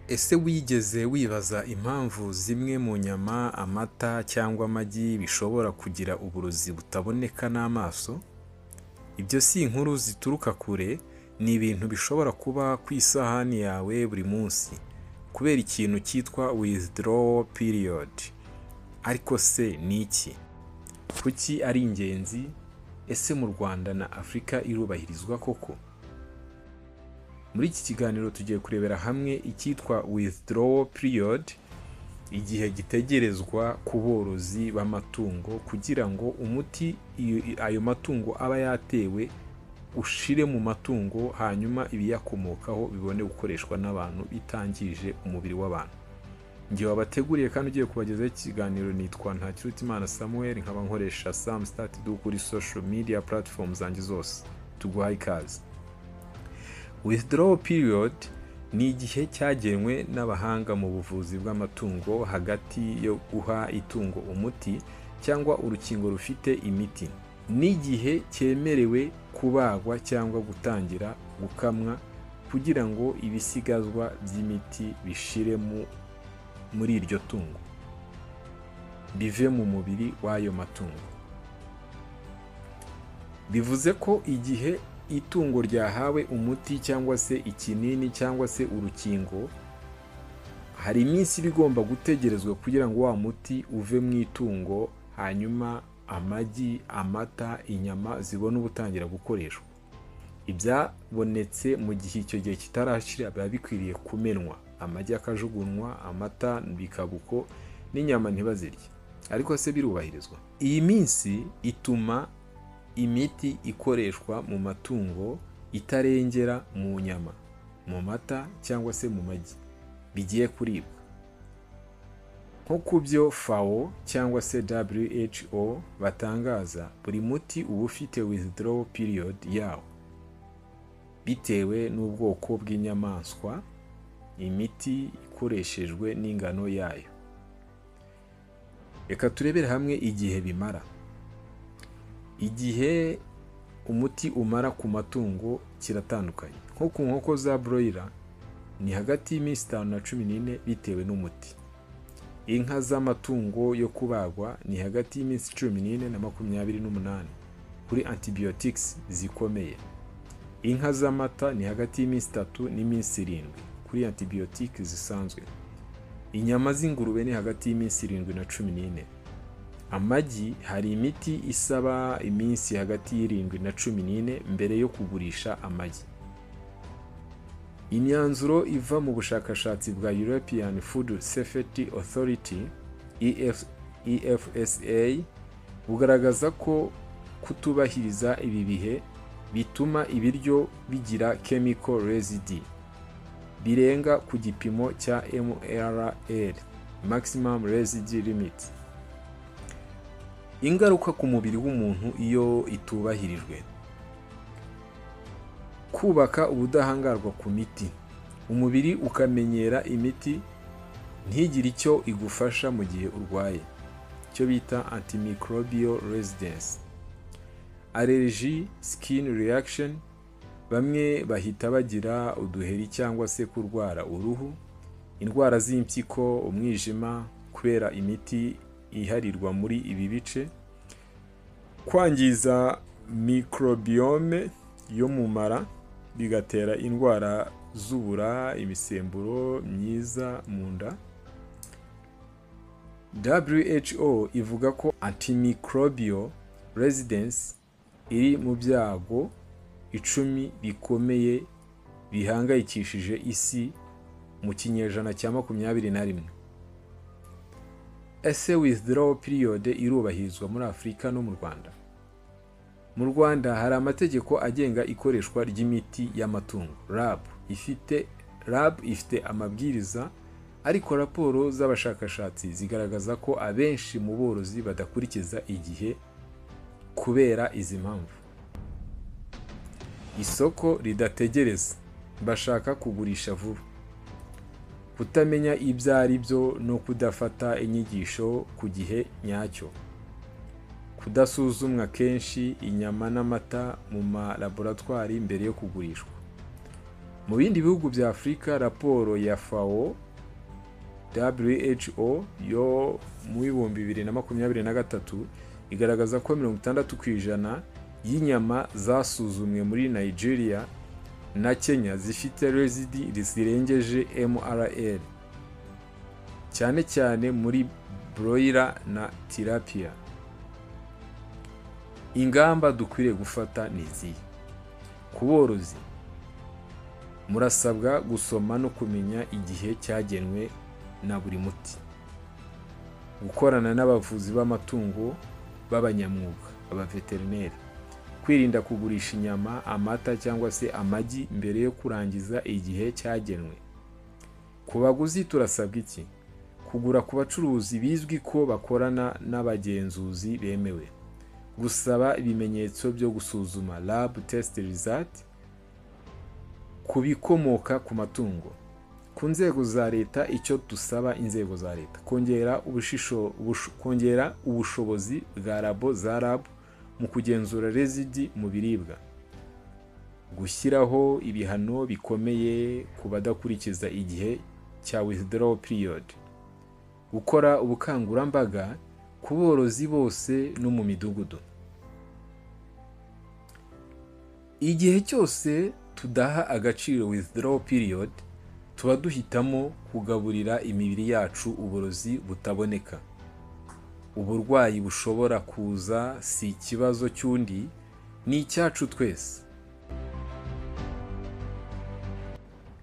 Ese wigeze wibaza impamvu zimwe mu nyama, amata cyangwa amagi bishobora kugira uburozi butaboneka n'amaso? Ibyo si inkuru zituruka kure, ni ibintu bishobora kuba ku isahani yawe buri munsi, kubera ikintu cyitwa Withdrawal Period. Ariko se ni iki? Kuki ari ingenzi? Ese mu Rwanda na Afurika irubahirizwa koko? Muri iki kiganiro tugiye kurebera hamwe icyitwa Withdrawal Period, igihe gitegerezwa ku borozi b'amatungo kugira ngo umuti ayo matungo aba yatewe ushire mu matungo, hanyuma ibiyakomokaho bibone gukoreshwa n'abantu bitangije umubiri w'abantu. Ngiye wabateguriye kandi ugiye kubagezaho ikiganiro, nitwa Ntakirutimana Samuel, nkaba nkoresha Sam Start kuri social media platforms zanjye zose. Tuguhaye ikaze. Withdrawal Period ni igihe cyagenwe n'abahanga mu buvuzi bw'amatungo hagati yo guha itungo umuti cyangwa urukingo rufite imiti, n'igihe cyemerewe kubagwa cyangwa gutangira gukamwa kugira ngo ibisigazwa by'imiti bishire muri iryo tungo, bive mu mubiri w'ayo matungo. Bivuze ko igihe itungo ryahawe umuti cyangwa se ikinini cyangwa se urukingo, hari iminsi bigomba gutegerezwa kugira ngo wa muti uve mu itungo, hanyuma amagi, amata, inyama zibone ubutangira gukoreshwa. Ibyabonetse mu gihe icyo gihe kitarashira biba bikwiriye kumenwa, amagi akajugunywa, amata bikabuko, n'inyama ntibazirye. Ariko se birubahirizwa? Iyi minsi ituma imiti ikoreshwa mu matungo itarengera mu nyama, mu mata cyangwa se mu magi bigiye kuribwa. Nko ku byo FAO cyangwa se WHO batangaza, buri muti uba ufite withdrawal period yawo bitewe n'ubwoko bw'inyamaswa, imiti ikoreshejwe n'ingano yayo. Reka turebere hamwe igihe bimara. Igihe umuti umara ku matungo kiratandukanye. Nko ku nkoko za broiler ni hagati y'iminsi 5 na 14 bitewe n'umuti. Inka z'amatungo yo kubagwa ni hagati y'iminsi 14 na 28 kuri antibiotics zikomeye. Inka z'amata ni hagati y'iminsi 3 n'iminsi 7 kuri antibiotics zisanzwe. Inyama z'ingurube ni hagati y'iminsi 7 na 14. Amagi hari imiti isaba iminsi hagati y'7 na 14 mbere yo kugurisha amagi. Imyanzuro iva mu bushakashatsi bwa European Food Safety Authority EFSA bugaragaza ko kutubahiriza ibi bihe bituma ibiryo bigira chemical residue birenga ku gipimo cya MRL, maximum residue limit. Ingaruka ku mubiri w'umuntu iyo itubahirijwe: kubaka ubudahangarwa ku miti, umubiri ukamenyera imiti ntigire icyo igufasha mu gihe urwaye, icyo bita antimicrobial resistance. Allergy, skin reaction, bamwe bahita bagira uduheri cyangwa se kurwara uruhu, indwara z'impyiko, umwijima kubera imiti iharirwa muri ibi bice, kwangiza microbiome yo mu mara bigatera indwara z'ubura, imisemburo myiza mu nda. WHO ivuga ko antimicrobial resistance iri mu byago 10 bikomeye bihangayikishije isi mu kinyejana cya 21. Ese withdrawal period irubahirizwa muri Afurika no mu Rwanda? Mu Rwanda hari amategeko agenga ikoreshwa ry'imiti y'amatungo. RAB ifite amabwiriza, ariko raporo z'abashakashatsi zigaragaza ko abenshi mu borozi badakurikiza igihe kubera izi mpamvu: isoko ridategereza, bashaka kugurisha vuba, kutamenya ibyo ari byo no kudafata inyigisho ku gihe nyacyo, kudasuzumwa kenshi inyama n'amata mu malaboratwari mbere yo kugurishwa, Mu bindi bihugu bya Afurika, raporo ya FAO WHO yo mu 2023 igaragaza ko 60% y'inyama zasuzumwe muri Nigeria na Kenya zifite residi zirengeje MRL, cyane cyane muri broiler na tilapia. Ingamba dukwiriye gufata ni izihe? Ku borozi, murasabwa gusoma no kumenya igihe cyagenwe na buri muti, gukorana n'abavuzi b'amatungo b'abanyamwuga, abaveterineri, kwirinda kugurisha inyama, amata cyangwa se amagi mbere yo kurangiza igihe cyagenwe. Ku baguzi turasabwa iki? Kugura ku bacuruzi bizwi ko bakorana n'abagenzuzi bemewe, gusaba ibimenyetso byo gusuzuma lab test result ku bikomoka ku matungo. Ku nzego za leta, icyo dusaba inzego za leta: kongera ubushobozi bwa labo za lab mu kugenzura residi mu biribwa, gushyiraho ibihano bikomeye ku badakurikiza igihe cya withdrawal period, gukora ubukangurambaga ku borozi bose no mu midugudu. Igihe cyose tudaha agaciro withdrawal period, tuba duhitamo kugaburira imibiri yacu uburozi butaboneka. Uburwayi bushobora kuza si ikibazo cy'undi, ni icyacu twese.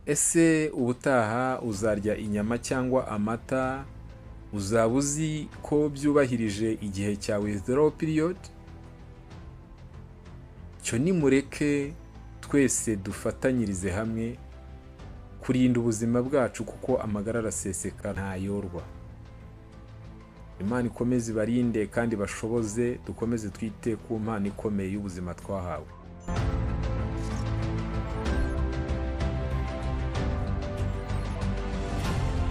Ese ubutaha uzarya inyama cyangwa amata, uzaba uzi ko byubahirije igihe cya withdrawal period? Cyo nimureke twese dufatanyirize hamwe kurinda ubuzima bwacu, kuko amagara araseseka ntayorwa. Imana ikomeze ibarinde kandi bashoboze, dukomeze twite ku mpano ikomeye y'ubuzima twahawe.